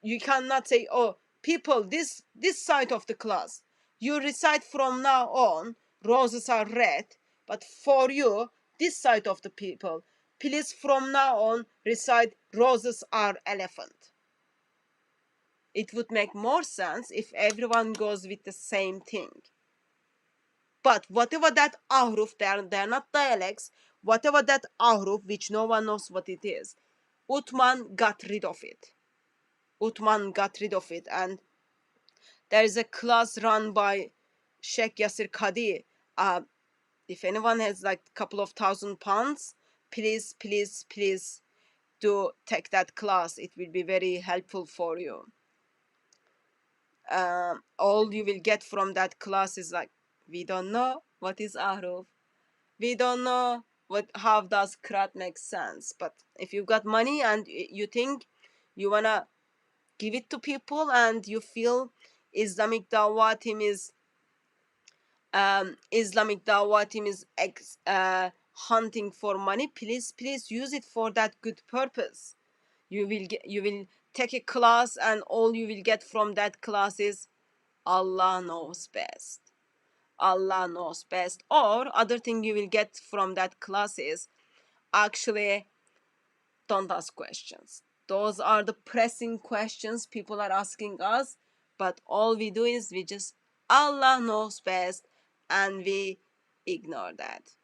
You cannot say, oh, people, this side of the class, you recite from now on, roses are red, but for you, this side of the people, please from now on recite roses are elephant. It would make more sense if everyone goes with the same thing. But whatever that ahruf, they're not dialects, whatever that ahruf, which no one knows what it is, Uthman got rid of it. Uthman got rid of it, and there is a class run by Sheikh Yasir Qadi. If anyone has like a couple of £1,000, please do take that class. It will be very helpful for you. All you will get from that class is like, we don't know what is ahruf. We don't know how does Qiraat make sense. But if you've got money and you think you wanna give it to people and you feel Islamic Dawah team is hunting for money, please use it for that good purpose. You will take a class and all you will get from that class is Allah knows best. Allah knows best. Or other thing you will get from that class is actually don't ask questions. Those are the pressing questions people are asking us, but all we do is we just Allah knows best and we ignore that.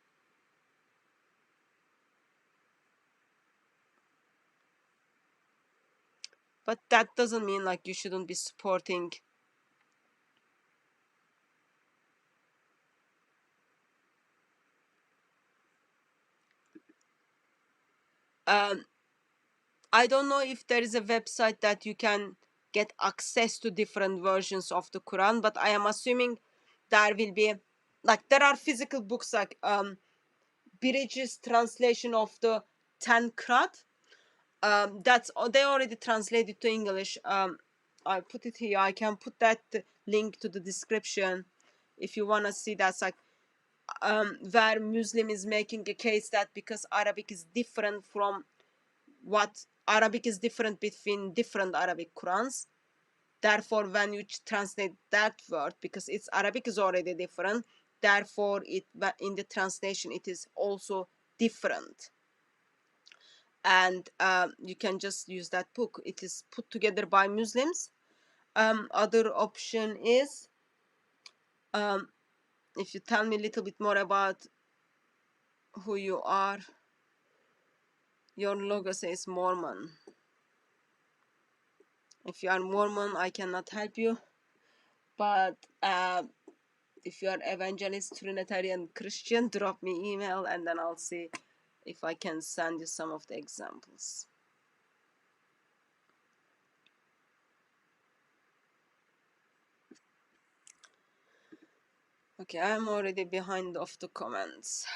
But that doesn't mean like you shouldn't be supporting I don't know if there is a website that you can get access to different versions of the Quran, but I am assuming there will be, like, there are physical books like Bridges translation of the 10 Qiraat. They already translated to English. I put it here. I can put that link to the description if you want to see. That's like where Muslim is making a case that because Arabic is different between different Arabic Qurans. Therefore, when you translate that word, because its Arabic is already different, therefore in the translation it is also different. And you can just use that book. It is put together by Muslims. Other option is, if you tell me a little bit more about who you are. Your logo says Mormon. If you are Mormon, I cannot help you. But if you are evangelist, Trinitarian, Christian, drop me email and then I'll see if I can send you some of the examples. Okay, I'm already behind of the comments.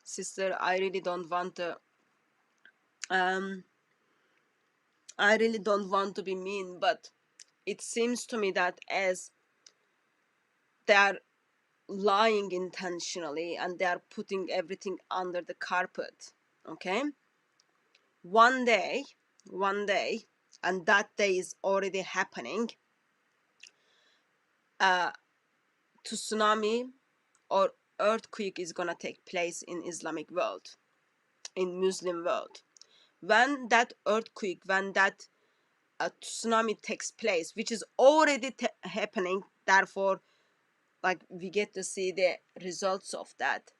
Sister, I really don't want to be mean, but it seems to me that as they are lying intentionally and they are putting everything under the carpet, okay? One day, and that day is already happening, tsunami or earthquake is gonna take place in Islamic world, in Muslim world. When that earthquake, when that tsunami takes place, which is already happening, therefore, like, we get to see the results of that.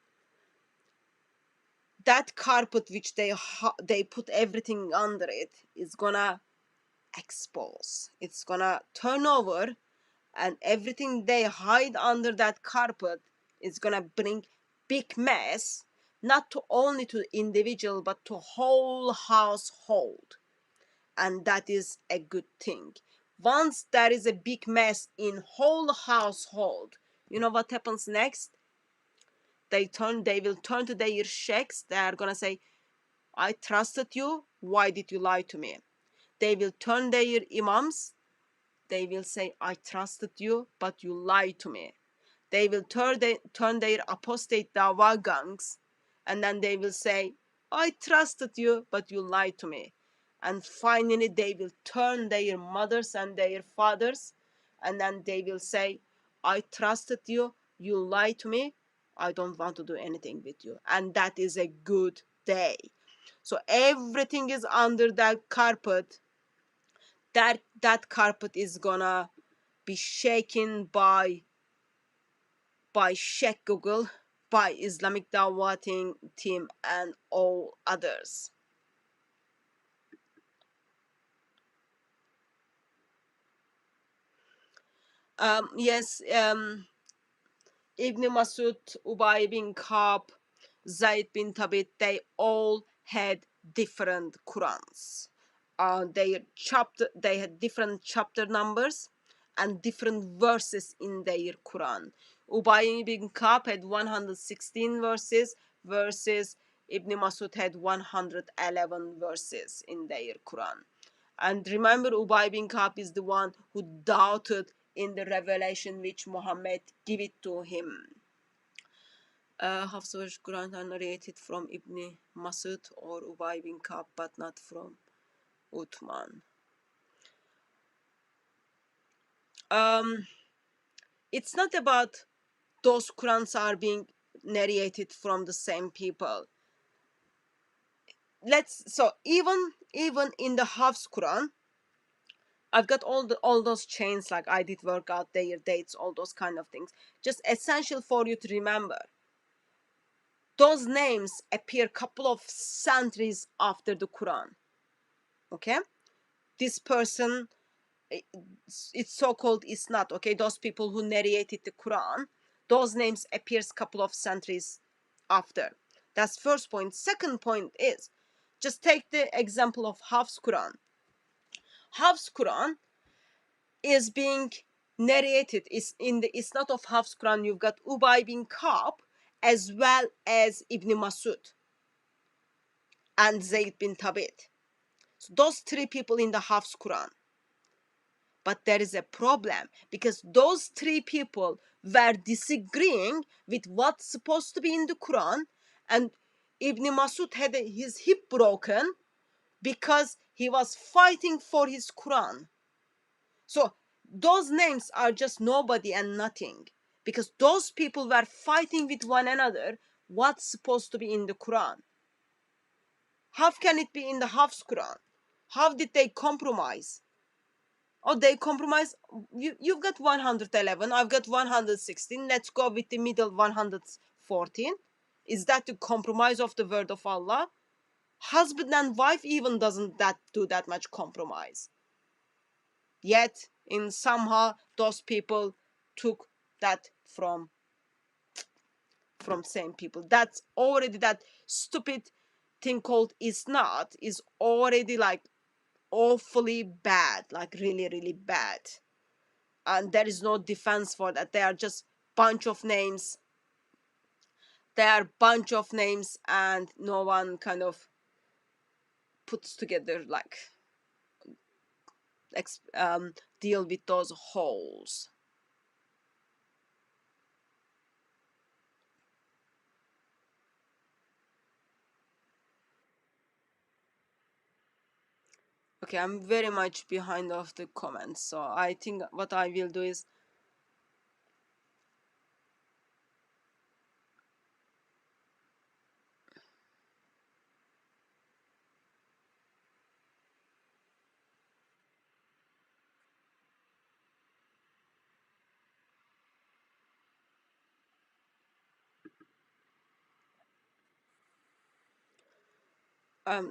That carpet which they put everything under it is gonna expose. It's gonna turn over, and everything they hide under that carpet is gonna bring big mess, not to only to the individual but to whole household. And that is a good thing. Once there is a big mess in whole household, you know what happens next? They will turn to their sheikhs. They are gonna say, I trusted you, why did you lie to me? They will turn their imams. They will say, I trusted you, but you lied to me. They will turn their apostate dawa gangs, and then they will say, I trusted you, but you lied to me. And finally, they will turn their mothers and their fathers, and then they will say, I trusted you, you lied to me, I don't want to do anything with you. And that is a good day. So everything is under that carpet. That carpet is gonna be shaken by Sheikh Google, by Islamic Dawah team, and all others. Yes, Ibn Masud, Ubay bin Ka'b, Zayd bin Thabit, they all had different Qurans. They had different chapter numbers and different verses in their Quran. Ubay bin Ka'b had 116 verses Ibn Masud had 111 verses in their Quran. And remember, Ubay bin Ka'b is the one who doubted in the revelation which Muhammad gave it to him. Hafs of Quran are narrated from Ibn Masud or Ubay bin Ka'b, but not from Uthman. It's not about those Qurans are being narrated from the same people. So even in the Hafs Quran, I've got all those chains, like I did work out their dates, all those kind of things. Just essential for you to remember. Those names appear couple of centuries after the Quran. Okay? This person, it's so-called isnad, okay? Those people who narrated the Quran, those names appears couple of centuries after. That's first point. Second point is, just take the example of Hafs Quran. Hafs Quran is being narrated, is in the isnad of Hafs Quran, you've got Ubay bin Ka'b as well as Ibn Masud and Zayd bin Thabit. So those three people in the Hafs Quran. But there is a problem, because those three people were disagreeing with what's supposed to be in the Quran, and Ibn Masud had his hip broken because he was fighting for his Quran. So those names are just nobody and nothing, because those people were fighting with one another what's supposed to be in the Quran. How can it be in the Hafs Quran? How did they compromise? Oh, they compromise. You've got 111, I've got 116. Let's go with the middle 114. Is that the compromise of the word of Allah? Husband and wife even doesn't do that much compromise. yet in somehow those people took that from same people. That's already, that stupid thing called isnat is already like awfully bad, like really, really bad. And there is no defense for that. They are just bunch of names. They are bunch of names, and no one kind of puts together like deal with those holes. Okay, I'm very much behind of the comments, so I think what I will do is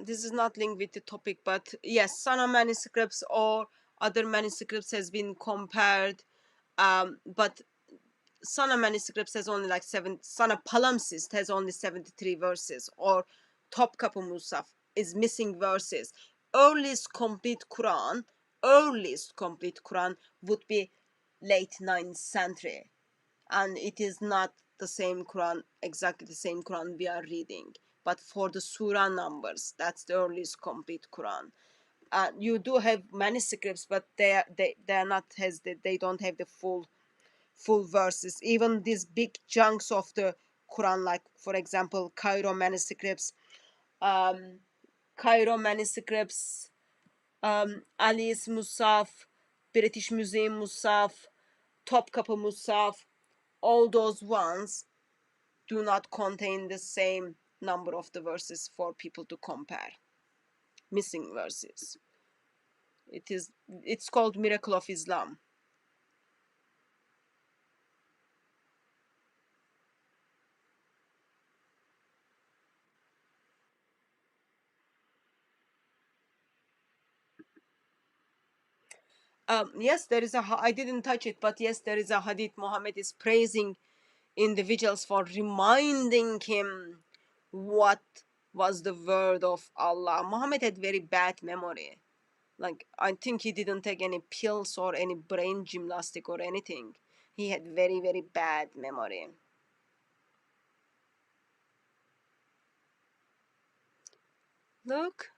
this is not linked with the topic, but yes, Sana manuscripts or other manuscripts has been compared, but Sana manuscripts has only like Sana palimpsest has only 73 verses, or Topkapı Musaf is missing verses. Earliest complete Quran would be late 9th century, and it is not the same Quran, exactly the same Quran we are reading, but for the surah numbers, that's the earliest complete Quran. You do have manuscripts, but they are not, they don't have the full verses. Even these big chunks of the Quran, like for example Cairo manuscripts, um, Ali's Musaf, British Museum Musaf, Topkapı Musaf, all those ones do not contain the same number of the verses for people to compare. Missing verses. It's called Miracle of Islam. Yes, there is I didn't touch it, but yes, there is a hadith. Muhammad is praising individuals for reminding him what was the word of Allah. Muhammad had very bad memory. Like, I think he didn't take any pills or any brain gymnastic or anything. He had very, very bad memory. Look,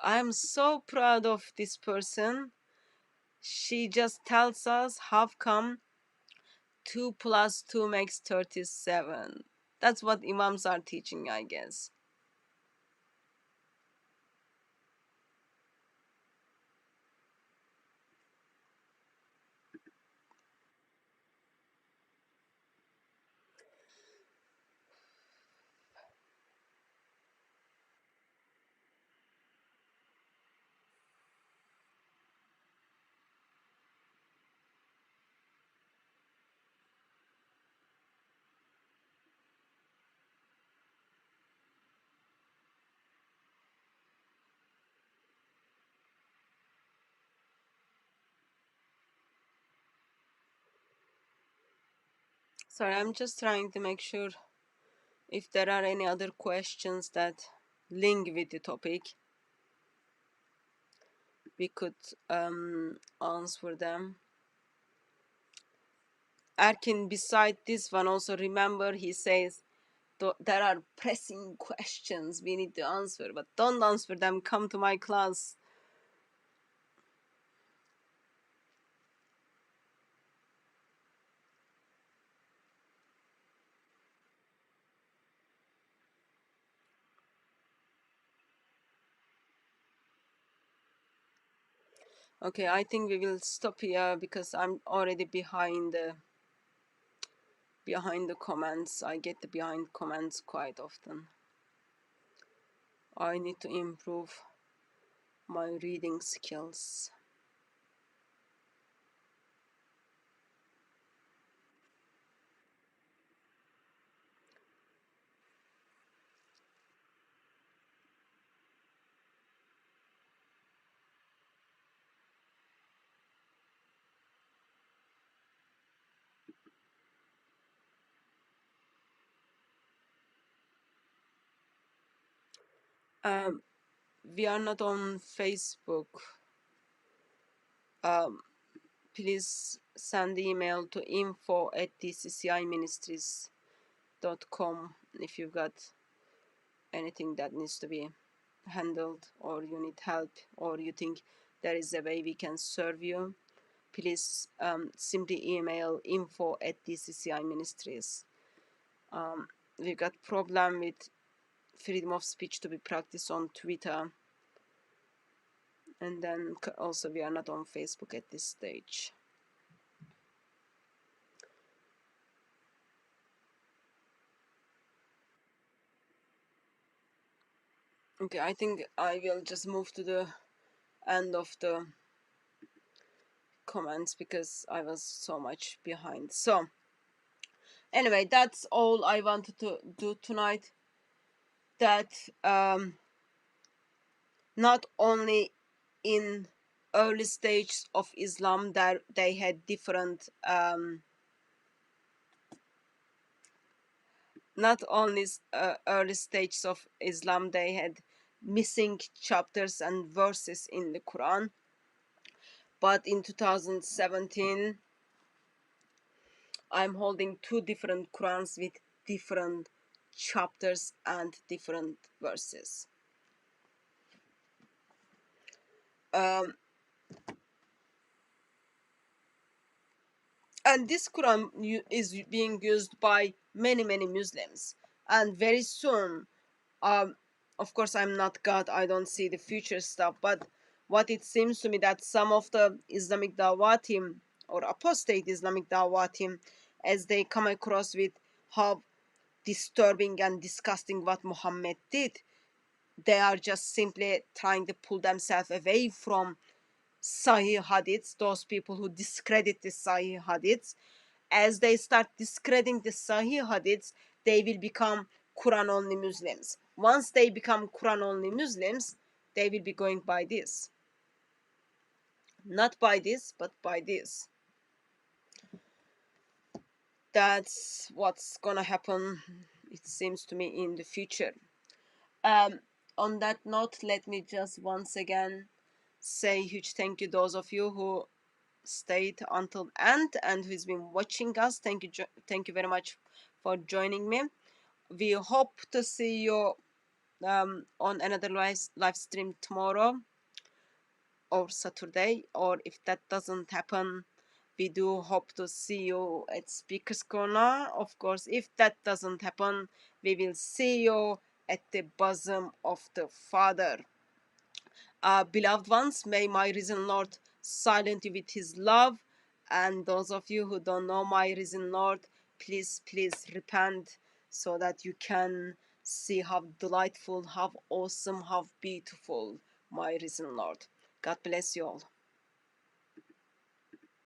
I'm so proud of this person. She just tells us how come 2 plus 2 makes 37. That's what imams are teaching, I guess. Sorry, I'm just trying to make sure if there are any other questions that link with the topic, we could answer them. Erkin, beside this one, also remember he says there are pressing questions we need to answer, but don't answer them, come to my class. Okay, I think we will stop here because I'm already behind the comments. I get the behind comments quite often. I need to improve my reading skills. We are not on Facebook. Please send email to info@tcciministries.com if you've got anything that needs to be handled, or you need help, or you think there is a way we can serve you. Please simply email info@tcciministries. We've got problem with freedom of speech to be practiced on Twitter, and then also we are not on Facebook at this stage. Okay, I think I will just move to the end of the comments because I was so much behind. So anyway, that's all I wanted to do tonight. That not only in early stages of Islam that they had different not only early stages of Islam they had missing chapters and verses in the Quran, but in 2017 I'm holding two different Qurans with different chapters and different verses. And this Quran is being used by many Muslims, and very soon, of course I'm not God, I don't see the future stuff, but what it seems to me that some of the Islamic Dawah team or apostate Islamic Dawah team, as they come across with how disturbing and disgusting what Muhammad did, they are just simply trying to pull themselves away from Sahih Hadiths, those people who discredit the Sahih Hadiths. As they start discrediting the Sahih Hadiths, they will become Quran only Muslims. Once they become Quran only Muslims, they will be going by this. Not by this, but by this. That's what's gonna happen, it seems to me, in the future. On that note, let me just once again say huge thank you those of you who stayed until the end and who's been watching us. Thank you very much for joining me. We hope to see you on another live stream tomorrow or Saturday, or if that doesn't happen, we do hope to see you at Speaker's Corner. Of course, if that doesn't happen, we will see you at the bosom of the Father. Beloved ones, may my risen Lord silence you with his love. And those of you who don't know my risen Lord, please repent so that you can see how delightful, how awesome, how beautiful my risen Lord. God bless you all.